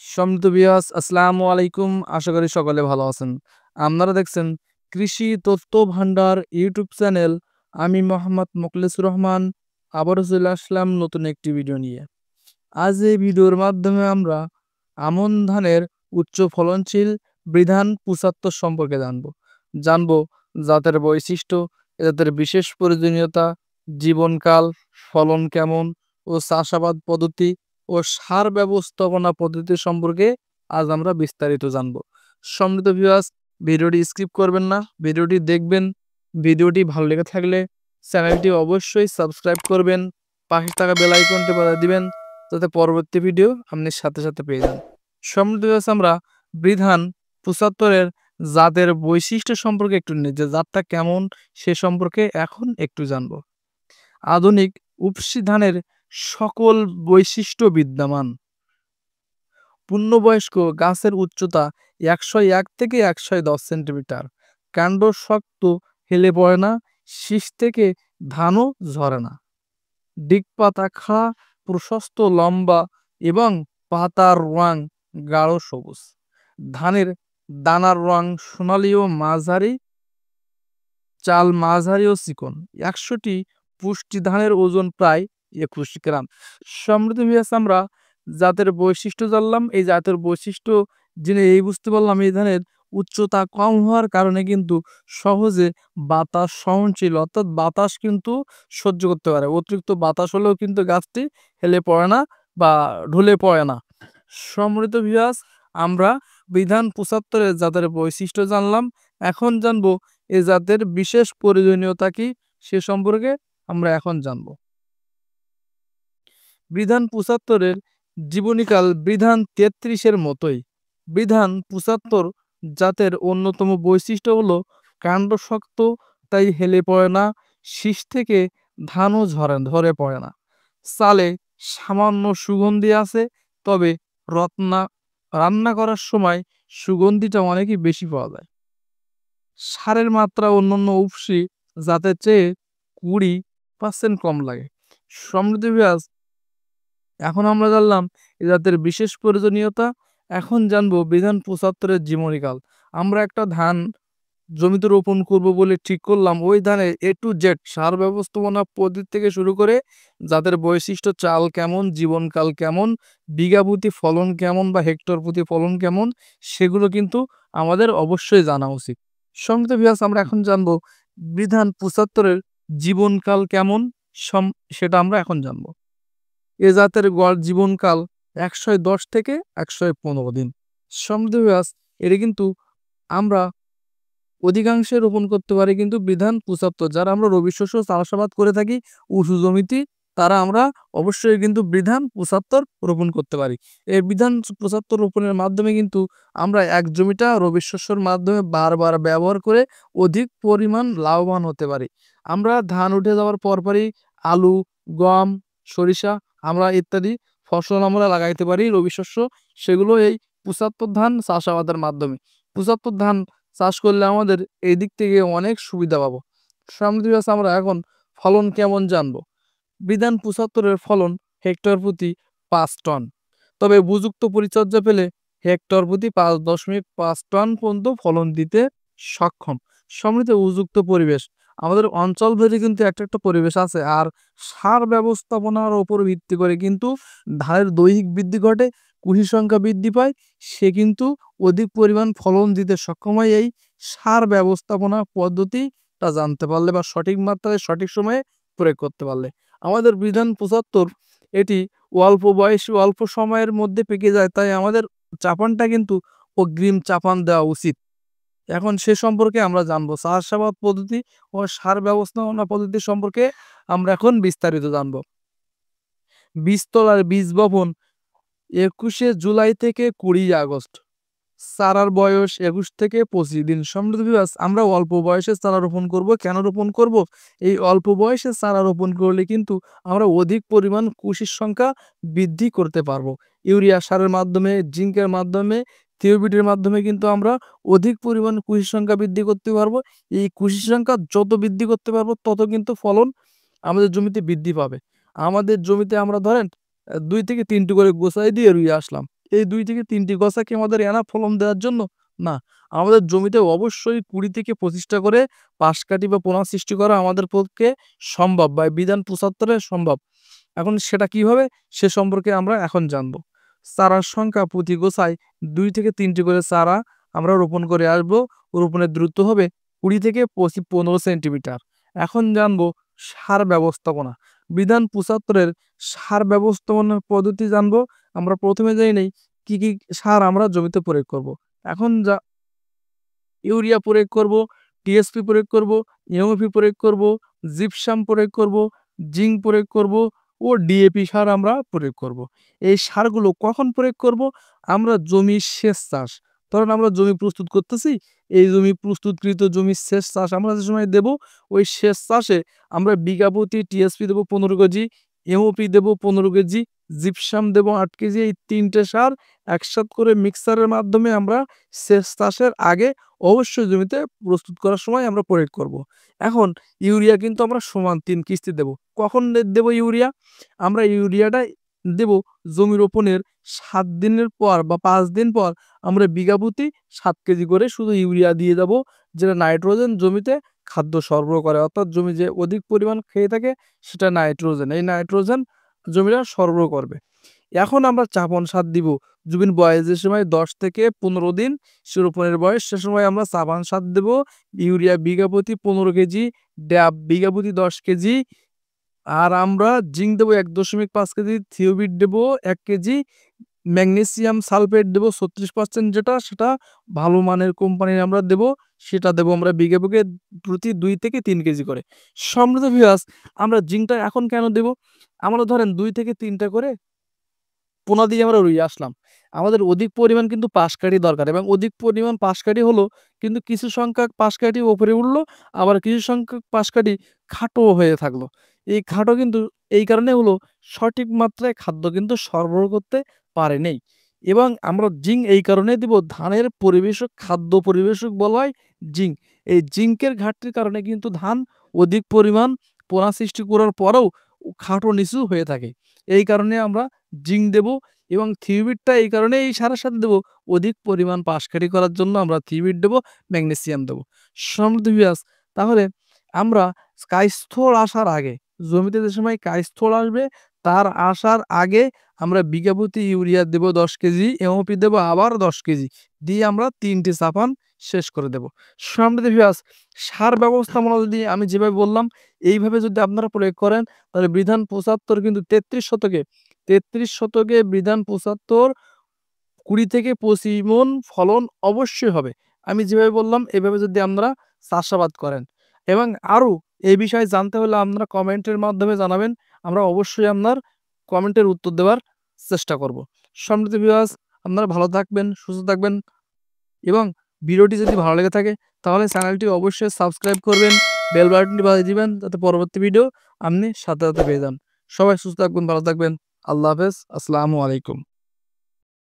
সম্মানিত ভিউয়ার্স আসসালামু আলাইকুম। আশা করি সকলে ভালো আছেন। আপনারা দেখছেন কৃষি তথ্য ভান্ডার ইউটিউব চ্যানেল। আমি মোহাম্মদ মোখলেসুর রহমান আবারও চলে আসলাম নতুন একটি ভিডিও নিয়ে। আজ এই ভিডিওর মাধ্যমে আমরা আমন ধানের উচ্চ ফলনশীল বিধান ৭৫ সম্পর্কে জানবো জাতের বৈশিষ্ট্য, এ জাতের বিশেষ প্রয়োজনীয়তা, জীবনকাল, ফলন কেমন ও চাষাবাদ পদ্ধতি ও সার ব্যবস্থাপনা পদ্ধতি সম্পর্কে আজ আমরা বিস্তারিত জানবো। সম্মানিত ভিউয়ার্স, ভিডিওটি স্কিপ করবেন না, ভিডিওটি দেখবেন। ভিডিওটি ভালো লেগে থাকলে চ্যানেলটি অবশ্যই সাবস্ক্রাইব করবেন, পাশে থাকা বেল আইকনটি বাজিয়ে দিবেন যাতে পরবর্তী ভিডিও আপনি সাথে সাথে পেয়ে যান। সম্মানিত ভিউয়ার্স, আমরা বিধান ৭৫-এর জাতের বৈশিষ্ট্য সম্পর্কে একটু যে জাতটা কেমন সে সম্পর্কে এখন একটু জানবো। আধুনিক উপসি ধানের সকল বৈশিষ্ট্য বিদ্যমান। পূর্ণবয়স্ক গাছের উচ্চতা ১০১ থেকে ১১০ সেন্টিমিটার। কাণ্ড শক্ত, হেলে পড়ে না, শীষ থেকে ধানও ঝরে না। দিকপাতা খাড়া, প্রশস্ত, লম্বা এবং পাতার রং গাঢ় সবুজ। ধানের দানার রং সোনালী ও মাঝারি, চাল মাঝারি ও চিকন। ১০০টি পুষ্টি ধানের ওজন প্রায় ২১ গ্রাম। সমৃদ্ধ ভিউয়ার্স, আমরা জাতের বৈশিষ্ট্য জানলাম। এই জাতের বৈশিষ্ট্য জেনে এই বুঝতে পারলাম এই ধানের উচ্চতা কম হওয়ার কারণে কিন্তু সহজে বাতাস সহনশীল, অর্থাৎ বাতাস কিন্তু সহ্য করতে পারে। অতিরিক্ত বাতাস হলেও কিন্তু গাছটি হেলে পড়ে না বা ঢলে পড়ে না। সমৃদ্ধ ভিউয়ার্স, আমরা বিধান ৭৫-এর জাতের বৈশিষ্ট্য জানলাম। এখন জানবো এ জাতের বিশেষ প্রয়োজনীয়তা কি সে সম্পর্কে আমরা এখন জানব। বিধান ৭৫-এর জীবনীকাল বিধান ৩৩-এর মতোই। বিধান ৭৫ জাতের অন্যতম বৈশিষ্ট্য হলো কাণ্ড শক্ত, তাই হেলে পড়ে না, শীষ থেকে ধানও ধরে পড়ে না। চালে সামান্য সুগন্ধি আছে, তবে রান্না করার সময় সুগন্ধিটা অনেকই বেশি পাওয়া যায়। সারের মাত্রা অন্যান্য উপসি জাতের চেয়ে ২০% কম লাগে। সমৃদ্ধ ভিউয়ার্স, এখন আমরা জানলাম এ জাতের বিশেষ প্রয়োজনীয়তা। এখন জানবো বিধান ৭৫-এর জীবনীকাল। আমরা একটা ধান জমিতে রোপণ করব বলে ঠিক করলাম, ওই ধানের A to Z সার ব্যবস্থাপনা পদ্ধতি থেকে শুরু করে যাদের বৈশিষ্ট্য, চাল কেমন, জীবনকাল কেমন, বিঘা প্রতি ফলন কেমন বা হেক্টর প্রতি ফলন কেমন, সেগুলো কিন্তু আমাদের অবশ্যই জানা উচিত। সম্মানিত ভিউয়ার্স, আমরা এখন জানবো বিধান ৭৫-এর জীবনকাল কেমন সেটা আমরা এখন জানবো। এ জাতের গড় জীবনকাল ১১০ থেকে ১১৫ দিন। সম্মানিত ভিউয়ার্স, এটা কিন্তু আমরা অধিকাংশে রোপণ করতে পারি কিন্তু বিধান ৭৫। যারা আমরা রবি শস্য চাষাবাদ করে থাকি উঁচু জমিতে, তারা আমরা অবশ্যই কিন্তু বিধান ৭৫ রোপণ করতে পারি। এই বিধান ৭৫ রোপণের মাধ্যমে কিন্তু আমরা এক জমিটা রবি শস্যর মাধ্যমে বারবার ব্যবহার করে অধিক পরিমাণ লাভবান হতে পারি। আমরা ধান উঠে যাওয়ার পরপরই আলু, গম, সরিষা আমরা ইত্যাদি ফসল আমরা লাগাইতে পারি রবি শস্য। সেগুলো এই ৭৫ ধান চাষাবাদের মাধ্যমে। ৭৫ ধান চাষ করলে আমাদের এই দিক থেকে অনেক সুবিধা পাবো। সমৃদ্ধ ভিউয়ার্স, আমরা এখন ফলন কেমন জানবো। বিধান ৭৫-এর ফলন হেক্টর প্রতি ৫ টন, তবে উপযুক্ত পরিচর্যা পেলে হেক্টর প্রতি ৫.৫ টন পর্যন্ত ফলন দিতে সক্ষম। সমৃদ্ধ উপযুক্ত পরিবেশ, আমাদের অঞ্চল ভেদে কিন্তু একটা পরিবেশ আছে, আর সার ব্যবস্থাপনার ওপর ভিত্তি করে কিন্তু ধানের দৈহিক বৃদ্ধি ঘটে, কুশি সংখ্যা বৃদ্ধি পায়, সে কিন্তু অধিক পরিমাণ ফলন দিতে সক্ষম হয় এই সার ব্যবস্থাপনা পদ্ধতিটা জানতে পারলে বা সঠিক মাত্রায় সঠিক সময়ে প্রয়োগ করতে পারলে। আমাদের বিধান ৭৫ এটি অল্প বয়সী অল্প সময়ের মধ্যে পেকে যায়, তাই আমাদের চাপানটা কিন্তু অগ্রিম চাপান দেওয়া উচিত। এখন সে সম্পর্কে আমরা জানবো। চাষাবাদ পদ্ধতি ও সার ব্যবস্থাপনা পদ্ধতি সম্পর্কে আমরা এখন বিস্তারিত জানবো। বীজতলার বীজ বপন ২১শে জুলাই থেকে ২০ আগস্ট। চারার বয়স ২১ থেকে ২৫ দিন। সমৃদ্ধ ভিউয়ার্স, আমরা অল্প বয়সে চারা রোপণ করব। কেন রোপণ করব? এই অল্প বয়সে চারা রোপণ করলে কিন্তু আমরা অধিক পরিমাণ কুশির সংখ্যা বৃদ্ধি করতে পারবো। ইউরিয়া সারের মাধ্যমে, জিঙ্কের মাধ্যমে, থিওবিটের মাধ্যমে কিন্তু আমরা অধিক পরিমাণ কুশির সংখ্যা বৃদ্ধি করতে পারবো। এই কুশির সংখ্যা যত বৃদ্ধি করতে পারবো তত কিন্তু ফলন আমাদের জমিতে বৃদ্ধি পাবে। আমাদের জমিতে আমরা ধরেন ২ থেকে ৩টি করে গোছাই দিয়ে রুইয়ে আসলাম। এই 2 থেকে 3টি গছা কি আমাদের এনাফ ফলন দেওয়ার জন্য? না। আমাদের জমিতে অবশ্যই 20 থেকে 25টা করে পাশকাঠি বা পোনা সৃষ্টি করা আমাদের পক্ষে সম্ভব বা বিধান 75 এ সম্ভব। এখন সেটা কিভাবে? সে সম্পর্কে আমরা এখন জানব। চারার সংখ্যা প্রতি গোছায় 2 থেকে 3টি করে চারা আমরা রোপণ করে আসব। রোপণের দূরত্ব হবে 20 থেকে 15 সেন্টিমিটার। এখন জানব সার ব্যবস্থাপনা। বিধান 75 এর সার ব্যবস্থাপনার পদ্ধতি জানব। আমরা প্রথমে জেনে নেই কি, কি সার আমরা জমিতে প্রয়োগ করব। এখন ইউরিয়া প্রয়োগ করব, টিএসপি প্রয়োগ করব, এমওপি প্রয়োগ করব, জিপসাম প্রয়োগ করব, জিঙ্ক প্রয়োগ করব ও ডিএপি সার আমরা প্রয়োগ করব। এই সারগুলো কখন প্রয়োগ করব? আমরা জমির সেচ চাষ, ধরুন আমরা জমি প্রস্তুত করতেছি, এই জমি প্রস্তুতকৃত জমির সেচ চাষ আমরা যে সময় দেব, ওই সেচ চাষে আমরা বিঘা প্রতি টিএসপি দেব 15 কেজি, এমওপি দেব 15 কেজি, জিপসাম দেব 8 কেজি। এই 3টে সার একসাথ করে মিক্সারের মাধ্যমে আমরা সেচ চাষের আগে অবশ্যই জমিতে প্রস্তুত করার সময় আমরা প্রয়োগ করব। এখন ইউরিয়া কিন্তু আমরা সমান 3 কিস্তি দেব। কখন দেব ইউরিয়া? আমরা ইউরিয়াটা দেব জমি রোপণের 7 দিনের পর বা 5 দিন পর আমরা বিঘা প্রতি 7 কেজি করে শুধু ইউরিয়া দিয়ে যাব, যেটা নাইট্রোজেন জমিতে খাদ্য সরবরাহ করে। অর্থাৎ জমি যে অধিক পরিমাণ খেয়ে থাকে সেটা নাইট্রোজেন। এই নাইট্রোজেন জমিটা সরবরাহ করবে। এখন আমরা চাপান সার দিব। জমির বয়স যে সময় 10 থেকে 15 দিন, সে রোপণের বয়স, সে সময় আমরা চাপান সার দেব। ইউরিয়া বিঘা প্রতি 15 কেজি, ড্যাপ বিঘা প্রতি 10 কেজি, আর আমরা জিঙ্ক দেবো 1.5 কেজি, থিওবিট দেবো 1 কেজি, ম্যাগনেসিয়াম সালফেট দেবো 36% যেটা, সেটা ভালো মানের কোম্পানির আমরা দেবো। সেটা দেবো আমরা বিঘা প্রতি 2 থেকে 3 কেজি করে। সম্মানিত ভিউয়ার্স, আমরা জিঙ্কটা এখন কেন দেবো? আমরা ধরেন 2 থেকে 3টা করে পোনা দিয়ে আমরা রুইয়ে আসলাম। আমাদের অধিক পরিমাণ কিন্তু পাশকাঠি দরকার এবং অধিক পরিমাণ পাশকাঠি হলো, কিন্তু কিছু সংখ্যক পাশকাঠি উপরে উঠলো, আবার কিছু সংখ্যক পাশকাঠি খাটো হয়ে থাকলো। এই খাটো কিন্তু এই কারণে হলো, সঠিক মাত্রায় খাদ্য কিন্তু সরবরাহ করতে পারে নাই। এবং আমরা জিঙ্ক এই কারণে দিব, ধানের পরিবেশক, খাদ্য পরিবেশক বলা হয় জিঙ্ক। এই জিঙ্কের ঘাটতির কারণে কিন্তু ধান অধিক পরিমাণ পোনা সৃষ্টি করার পরেও খাটো নিচু হয়ে থাকে। এই কারণে আমরা জিঙ্ক দেব এবং থিওবিটটা এই কারণে এই সারের সাথে দেব, অধিক পরিমাণ পাশকাঠি করার জন্য আমরা থিওবিট দেব, ম্যাগনেসিয়াম দেব। সমৃদ্ধ ভিউয়ার্স, তাহলে আমরা কায়স্থল আসার আগে, জমিতে যে সময় কায়স্থল আসবে তার আসার আগে আমরা বিঘা প্রতি ইউরিয়া দেব 10 কেজি, এমওপি দেব আবার 10 কেজি, দিয়ে আমরা 3টি চাপান শেষ করে দেব। সমৃদ্ধ ভিউয়ার্স, সার ব্যবস্থাপনা যদি আমি যেভাবে বললাম এইভাবে যদি আপনারা প্রয়োগ করেন, তাহলে বিধান 75 কিন্তু 33 শতকে বিধান 75 20 থেকে 25 মণ ফলন অবশ্যই হবে। আমি যেভাবে বললাম এভাবে যদি আপনারা চাষাবাদ করেন, এবং আরও এই বিষয়ে জানতে হলে আপনারা কমেন্টের মাধ্যমে জানাবেন। আমরা অবশ্যই আপনার কমেন্টের উত্তর দেওয়ার চেষ্টা করব। সম্মানিত ভিউয়ার্স, আপনারা ভালো থাকবেন, সুস্থ থাকবেন এবং ভিডিওটি যদি ভালো লেগে থাকে তাহলে চ্যানেলটি অবশ্যই সাবস্ক্রাইব করবেন, বেল বাটনটি বাজিয়ে দিবেন যাতে পরবর্তী ভিডিও আপনি সাথে পেয়ে যান। সবাই সুস্থ থাকবেন, ভালো থাকবেন। আল্লাহ হাফেজ। আসসালামু আলাইকুম।